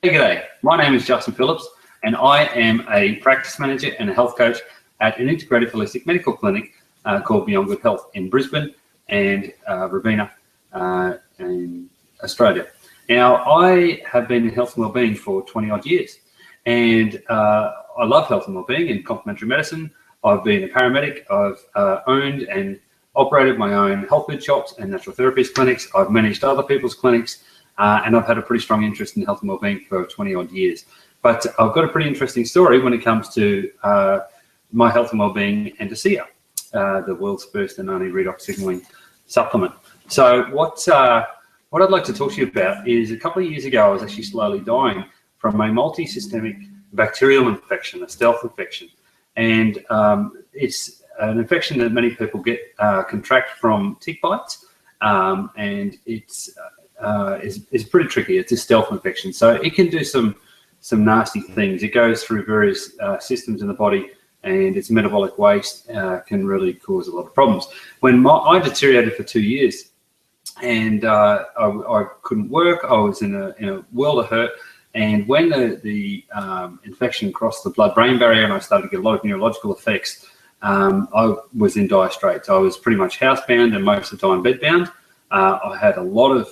Hey, g'day. My name is Justin Phillips, and I am a practice manager and a health coach at an integrated holistic medical clinic called Beyond Good Health in Brisbane and Robina in Australia. Now, I have been in health and wellbeing for 20 odd years, and I love health and wellbeing and complementary medicine. I've been a paramedic. I've owned and operated my own health food shops and natural therapies clinics. I've managed other people's clinics. And I've had a pretty strong interest in health and wellbeing for 20 odd years. But I've got a pretty interesting story when it comes to my health and wellbeing and ASEA, the world's first and only redox signaling supplement. So what I'd like to talk to you about is a couple of years ago, I was actually slowly dying from a multi-systemic bacterial infection, a stealth infection. And it's an infection that many people get contract from tick bites, and it's pretty tricky. It's a stealth infection, so it can do some nasty things. It goes through various systems in the body, and its metabolic waste can really cause a lot of problems. When I deteriorated for 2 years, and I couldn't work, I was in a world of hurt. And when the infection crossed the blood-brain barrier, and I started to get a lot of neurological effects, I was in dire straits. I was pretty much housebound and most of the time bedbound. I had a lot of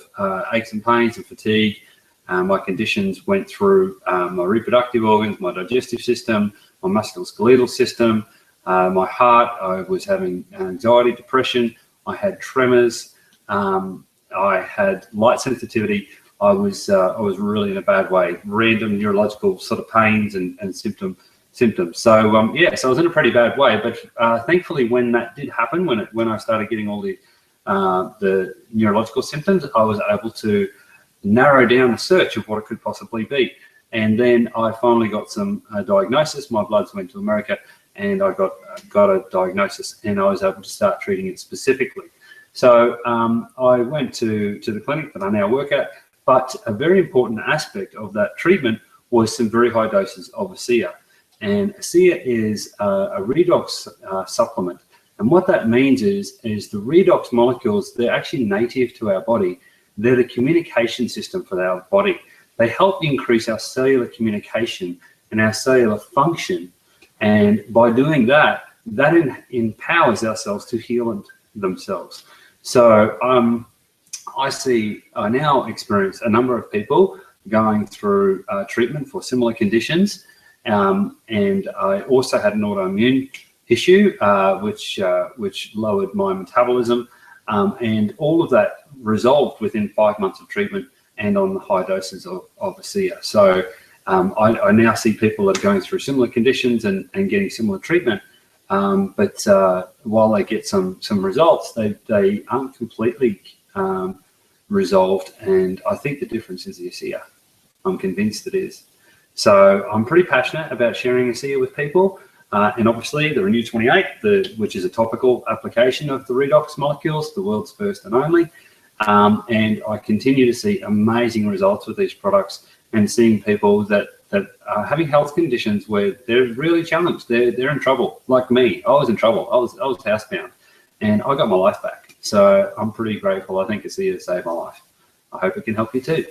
aches and pains and fatigue. My conditions went through my reproductive organs, my digestive system, my musculoskeletal system, my heart. I was having anxiety, depression. I had tremors. I had light sensitivity. I was really in a bad way. Random neurological sort of pains and symptoms. So yeah, so I was in a pretty bad way. But thankfully, when that did happen, when I started getting all the neurological symptoms, I was able to narrow down the search of what it could possibly be. And then I finally got some diagnosis. My bloods went to America, and I got a diagnosis, and I was able to start treating it specifically. So I went to the clinic that I now work at, but a very important aspect of that treatment was some very high doses of ASEA. And ASEA is a redox supplement. And what that means is the redox molecules, they're actually native to our body. They're the communication system for our body. They help increase our cellular communication and our cellular function. And by doing that, that empowers our cells to heal themselves. So I now experience a number of people going through treatment for similar conditions. And I also had an autoimmune issue, which lowered my metabolism, and all of that resolved within 5 months of treatment and on the high doses of ASEA. So I now see people that are going through similar conditions and getting similar treatment, but while they get some results, they aren't completely resolved, and I think the difference is the ASEA. I'm convinced it is. So I'm pretty passionate about sharing ASEA with people. And obviously the Renu 28, which is a topical application of the redox molecules, the world's first and only. And I continue to see amazing results with these products, and seeing people that are having health conditions where they're really challenged. They're in trouble, like me. I was in trouble. I was housebound, and I got my life back. So I'm pretty grateful. I think ASEA saved my life. I hope it can help you too.